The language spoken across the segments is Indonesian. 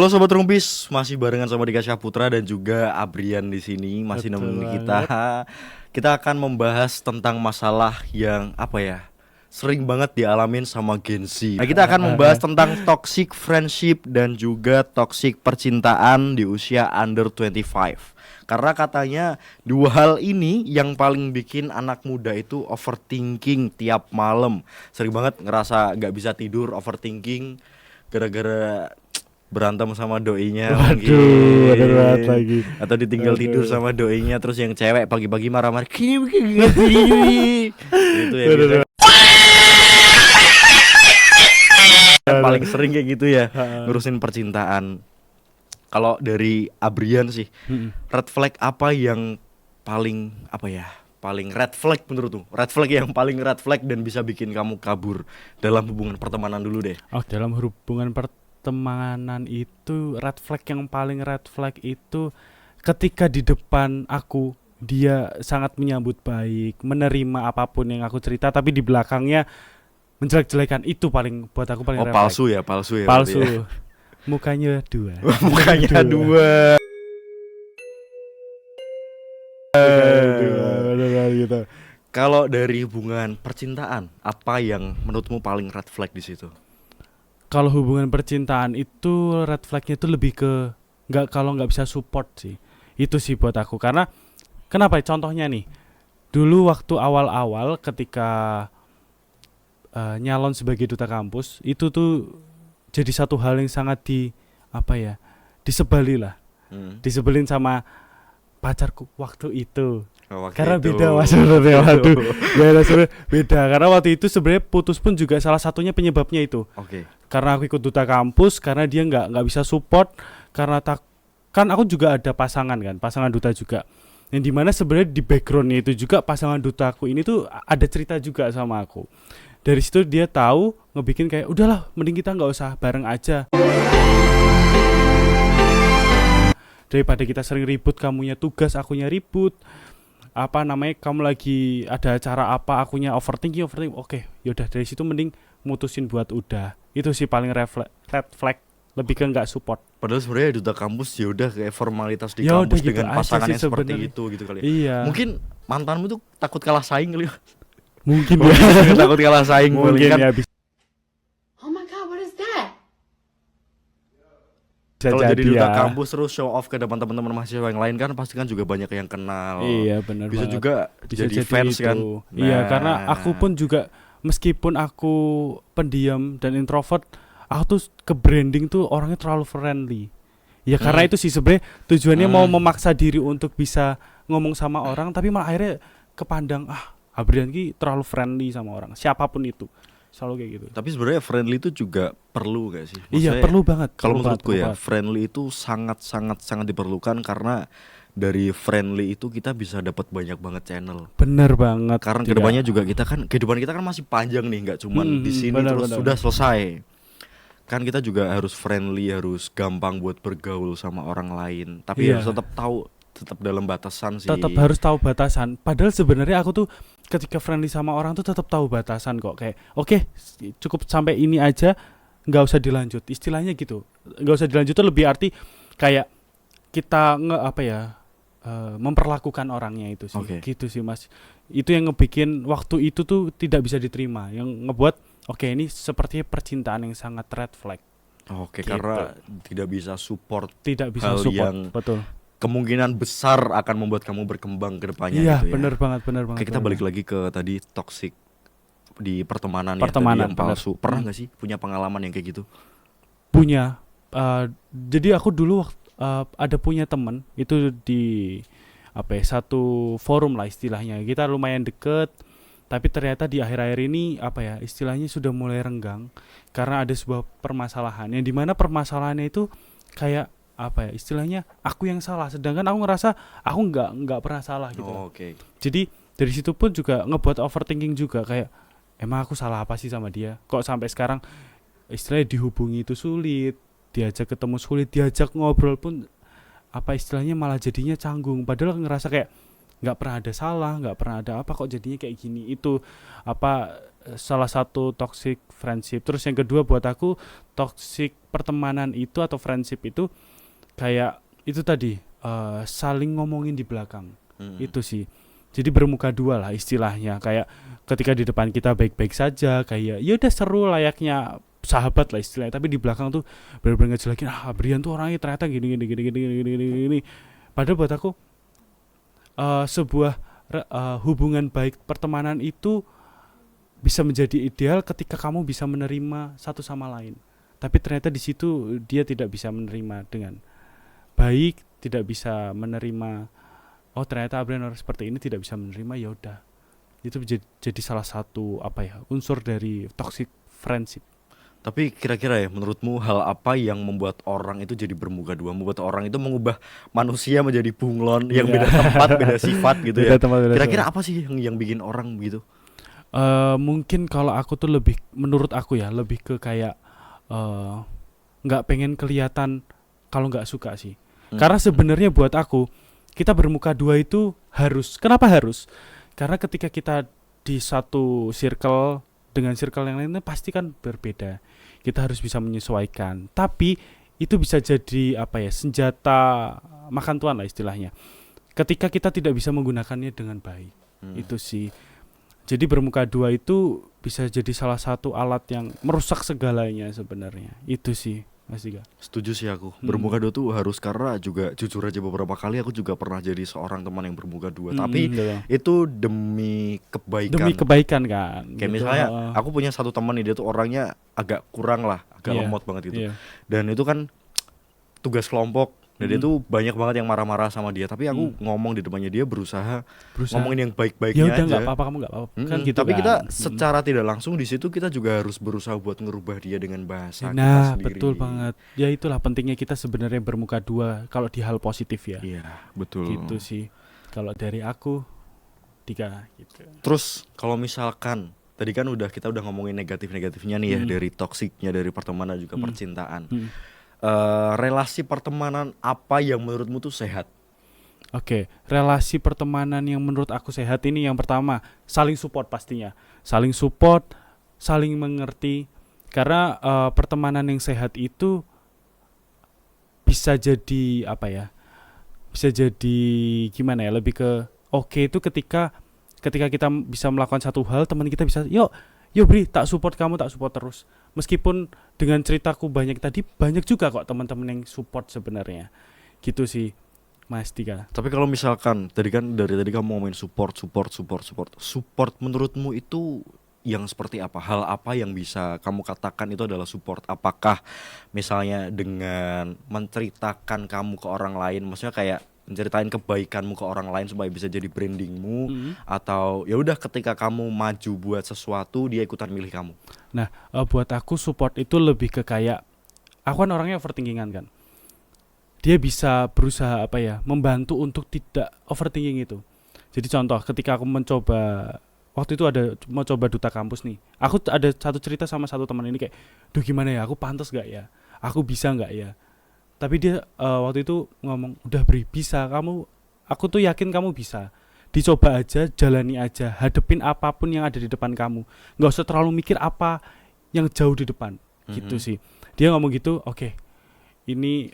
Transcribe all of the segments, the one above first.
Halo Sobat Rumpis, masih barengan sama Dika Syahputra dan juga Abrian di sini masih Betul nemenin kita. banget. Kita akan membahas tentang masalah yang sering banget dialamin sama Gen Z. Nah, kita akan membahas tentang toxic friendship dan juga toxic percintaan di usia under 25. Karena katanya dua hal ini yang paling bikin anak muda itu overthinking tiap malam. Sering banget ngerasa gak bisa tidur, overthinking gara-gara berantem sama doinya Waduh, bener banget mungkin, lagi. atau ditinggal Aduh. tidur sama doinya, terus yang cewek pagi-pagi marah-marah gitu ya Bener biasanya kan paling sering kayak gitu ya ngurusin percintaan. Kalau dari Abrian sih, red flag apa yang paling paling red flag menurut tuh, red flag yang paling red flag dan bisa bikin kamu kabur dalam hubungan pertemanan dulu deh. Oh, dalam hubungan pertemanan itu red flag yang paling red flag itu ketika di depan aku dia sangat menyambut baik, menerima apapun yang aku cerita, tapi di belakangnya menjelek-jelekan. Itu paling buat aku paling Oh, red flag. palsu ya berarti Palsu. ya. Mukanya dua. Mukanya dua. Bener banget gitu. Kalau dari hubungan percintaan, apa yang menurutmu paling red flag di situ? Kalau hubungan percintaan itu red flagnya itu lebih ke kalau nggak bisa support sih. Itu sih buat aku. Karena kenapa? Contohnya nih, dulu waktu awal-awal ketika nyalon sebagai duta kampus, itu tuh jadi satu hal yang sangat disebali lah, disebelin sama pacarku waktu itu. Karena beda mas sebenarnya. Waduh, beda. Karena waktu itu sebenarnya putus pun juga salah satunya penyebabnya itu. Oke. Karena aku ikut duta kampus, karena dia nggak bisa support, karena kan aku juga ada pasangan duta juga. Yang dimana sebenarnya di backgroundnya itu juga pasangan dutaku ini tuh ada cerita juga sama aku. Dari situ dia tahu ngebikin kayak udahlah, mending kita nggak usah bareng aja. Daripada kita sering ribut, kamunya tugas, akunya ribut. Kamu lagi ada acara apa, akunya overthinking. Oke, yaudah dari situ mending mutusin buat udah. Itu sih paling red flag, lebih ke nggak support. Padahal sebenarnya duta kampus ya udah kayak formalitas di Ya kampus udah gitu dengan aja pasangan sih yang seperti sebenarnya. itu gitu kali ya. Iya. Mungkin mantanmu tuh takut kalah saing kali ya. Mungkin Takut kalah saing mungkin kan. ya bisa Oh my god, what is that? Kalau jadi jadi duta ya. kampus terus show off ke depan teman-teman mahasiswa yang lain kan pasti kan juga banyak yang kenal. Iya benar Bisa banget. juga Bisa jadi fans itu. kan. Iya, Nah. karena aku pun juga meskipun aku pendiam dan introvert, aku tuh ke branding tuh orangnya terlalu friendly. Ya karena itu sih sebenarnya tujuannya mau memaksa diri untuk bisa ngomong sama orang, tapi malah akhirnya kepandang Abrian ki terlalu friendly sama orang, siapapun itu. Selalu kayak gitu. Tapi sebenarnya friendly itu juga perlu gak sih? Iya, perlu banget. Kalau perlu menurutku banget, ya, friendly itu sangat diperlukan karena dari friendly itu kita bisa dapat banyak banget channel. Bener banget. Karena Tidak. kedepannya juga kehidupan kita kan masih panjang nih, nggak cuman di sini benar, terus benar. sudah selesai. Kan kita juga harus friendly, harus gampang buat bergaul sama orang lain. Tapi Iya. harus tetap dalam batasan sih. Tetap harus tahu batasan. Padahal sebenarnya aku tuh ketika friendly sama orang tuh tetap tahu batasan kok. Kayak oke, cukup sampai ini aja, nggak usah dilanjut. Istilahnya gitu. Nggak usah dilanjut tuh lebih arti kayak kita memperlakukan orangnya itu sih. Oke. Gitu sih Mas. Itu yang ngebikin waktu itu tuh tidak bisa diterima. Yang ngebuat ini sepertinya percintaan yang sangat red flag. Oke, Gitu. karena tidak bisa support Tidak bisa hal support. yang Betul. kemungkinan besar akan membuat kamu berkembang ke depannya Iya, gitu ya. benar banget. Oke, kita balik lagi ke tadi toxic di pertemanan Pertemanan, ya, tadi yang benar. palsu. Pernah nggak sih punya pengalaman yang kayak gitu? Punya. Jadi aku dulu ada punya teman itu di satu forum lah istilahnya. Kita lumayan deket, tapi ternyata di akhir-akhir ini istilahnya sudah mulai renggang karena ada sebuah permasalahan yang dimana permasalahannya itu kayak istilahnya aku yang salah, sedangkan aku ngerasa aku nggak pernah salah gitu. Oke. Jadi dari situ pun juga ngebuat overthinking juga, kayak emang aku salah apa sih sama dia, kok sampai sekarang istilahnya dihubungi itu sulit, diajak ketemu sulit, diajak ngobrol pun istilahnya malah jadinya canggung, padahal ngerasa kayak nggak pernah ada salah, nggak pernah ada apa, kok jadinya kayak gini. Itu salah satu toxic friendship. Terus yang kedua buat aku toxic pertemanan itu atau friendship itu kayak itu tadi saling ngomongin di belakang. Itu sih. Jadi bermuka dua lah istilahnya, kayak ketika di depan kita baik-baik saja, kayak ya udah seru layaknya sahabat lah istilahnya, tapi di belakang tuh benar-benar ngejelekin, Brian tuh orangnya ternyata gini. Padahal buat aku sebuah hubungan baik pertemanan itu bisa menjadi ideal ketika kamu bisa menerima satu sama lain. Tapi ternyata di situ dia tidak bisa menerima dengan baik, tidak bisa menerima, oh ternyata Abrian orang seperti ini, tidak bisa menerima, ya udah. Itu jadi salah satu unsur dari toxic friendship. Tapi kira-kira ya, menurutmu hal apa yang membuat orang itu jadi bermuka dua, membuat orang itu mengubah manusia menjadi bunglon yang beda tempat, beda sifat gitu ya? Kira-kira apa sih yang bikin orang begitu? Mungkin kalau aku tuh menurut aku ya lebih ke kayak nggak pengen kelihatan kalau nggak suka sih. Karena sebenarnya buat aku kita bermuka dua itu harus. Kenapa harus? Karena ketika kita di satu circle dengan circle yang lainnya pasti kan berbeda. Kita harus bisa menyesuaikan. Tapi itu bisa jadi senjata makan tuan lah istilahnya. Ketika kita tidak bisa menggunakannya dengan baik. Itu sih. Jadi bermuka dua itu bisa jadi salah satu alat yang merusak segalanya sebenarnya. Itu sih, Mas Dika. Setuju sih aku. Bermuka dua tuh harus, karena juga jujur aja beberapa kali aku juga pernah jadi seorang teman yang bermuka dua. Tapi itu demi kebaikan. Demi kebaikan kan. Kayak gitu. Misalnya aku punya satu teman nih, dia tuh orangnya agak kurang lah, agak lemot banget gitu. Dan itu kan tugas kelompok. Dan dia tuh banyak banget yang marah-marah sama dia. Tapi aku ngomong di depannya dia, berusaha ngomongin yang baik-baiknya aja. Ya udah nggak apa-apa, kamu nggak apa-apa. Kan gitu. Tapi kan. kita secara tidak langsung di situ kita juga harus berusaha buat ngerubah dia dengan bahasa kita sendiri. Betul banget. Ya itulah pentingnya kita sebenarnya bermuka dua kalau di hal positif ya. Iya, betul. Gitu sih. Kalau dari aku Dika gitu. Terus kalau misalkan tadi kan kita udah ngomongin negatif-negatifnya nih ya, dari toksiknya, dari pertemanan juga percintaan. Relasi pertemanan apa yang menurutmu tuh sehat? Oke, relasi pertemanan yang menurut aku sehat ini yang pertama, saling support pastinya. Saling support, saling mengerti. Karena pertemanan yang sehat itu bisa jadi bisa jadi gimana ya, lebih ke itu ketika kita bisa melakukan satu hal, teman kita bisa, yuk Bri, tak support kamu, tak support terus. Meskipun dengan ceritaku banyak tadi, banyak juga kok teman-teman yang support sebenarnya. Gitu sih, Mas Dika. Tapi kalau misalkan dari tadi kamu ngomongin support menurutmu itu yang seperti apa? Hal apa yang bisa kamu katakan itu adalah support? Apakah misalnya dengan menceritakan kamu ke orang lain, maksudnya kayak menceritain kebaikanmu ke orang lain supaya bisa jadi brandingmu, atau ya udah ketika kamu maju buat sesuatu dia ikutan milih kamu? Nah, buat aku support itu lebih ke kayak, aku kan orangnya overthinkingan kan. Dia bisa berusaha membantu untuk tidak overthinking itu. Jadi contoh, ketika aku waktu itu mau coba duta kampus nih. Aku ada satu cerita sama satu teman ini kayak, duh gimana ya, aku pantas gak ya? Aku bisa gak ya? Tapi dia waktu itu ngomong, udah Bri, bisa, aku tuh yakin kamu bisa. Dicoba aja, jalani aja, hadepin apapun yang ada di depan kamu. Gak usah terlalu mikir apa yang jauh di depan. Gitu sih. Dia ngomong gitu, oke, ini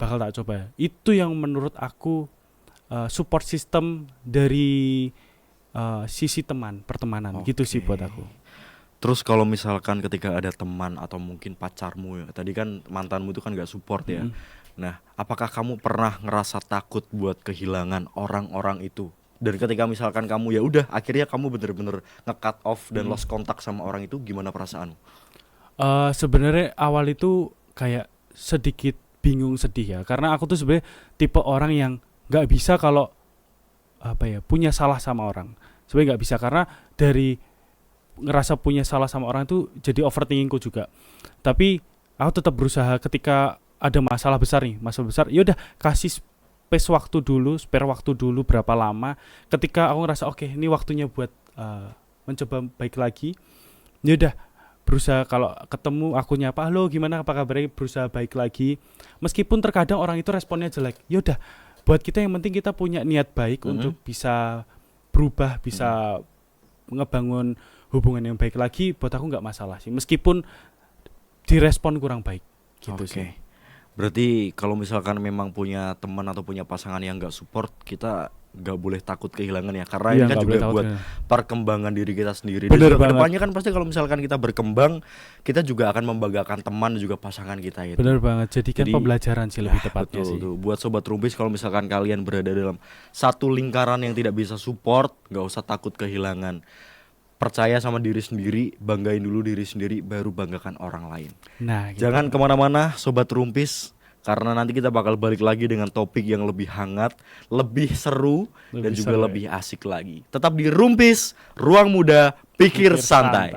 bakal tak coba. Itu yang menurut aku support system dari sisi pertemanan. Gitu sih buat aku. Terus kalau misalkan ketika ada teman atau mungkin pacarmu ya, tadi kan mantanmu itu kan gak support ya. Nah, apakah kamu pernah ngerasa takut buat kehilangan orang-orang itu? Dan ketika misalkan kamu ya udah akhirnya kamu bener-bener nge-cut off dan lost kontak sama orang itu, gimana perasaanmu? Sebenarnya awal itu kayak sedikit bingung, sedih ya. Karena aku tuh sebenarnya tipe orang yang gak bisa kalau punya salah sama orang. Sebenarnya gak bisa, karena dari ngerasa punya salah sama orang itu jadi overthinkingku juga. Tapi aku tetap berusaha ketika ada masalah besar, ya udah kasih spare waktu dulu berapa lama. Ketika aku ngerasa oke, ini waktunya buat mencoba baik lagi, ya udah berusaha, kalau ketemu aku nyapa, halo gimana, apa kabarnya, berusaha baik lagi. Meskipun terkadang orang itu responnya jelek, ya udah, buat kita yang penting kita punya niat baik untuk bisa berubah, bisa ngebangun hubungan yang baik lagi, buat aku nggak masalah sih. Meskipun direspon kurang baik gitu Oke. sih. Berarti kalau misalkan memang punya teman atau punya pasangan yang nggak support, kita nggak boleh takut kehilangan ya, karena Iya, ini kan nggak juga boleh takut buat kehilangan. perkembangan diri kita sendiri. Bener Dan juga banget. kedepannya kan pasti kalau misalkan kita berkembang, kita juga akan membanggakan teman dan juga pasangan kita itu. Bener banget. Jadi kan Jadi, pembelajaran sih lebih tepatnya Betul sih. tuh. Buat sobat rumpis, kalau misalkan kalian berada dalam satu lingkaran yang tidak bisa support, nggak usah takut kehilangan. Percaya sama diri sendiri, banggain dulu diri sendiri, baru banggakan orang lain. Nah, gitu. Jangan kemana-mana sobat rumpis, karena nanti kita bakal balik lagi dengan topik yang lebih hangat, lebih seru, dan Lebih juga seru, ya. lebih asik lagi. Tetap di Rumpis, ruang muda, pikir santai.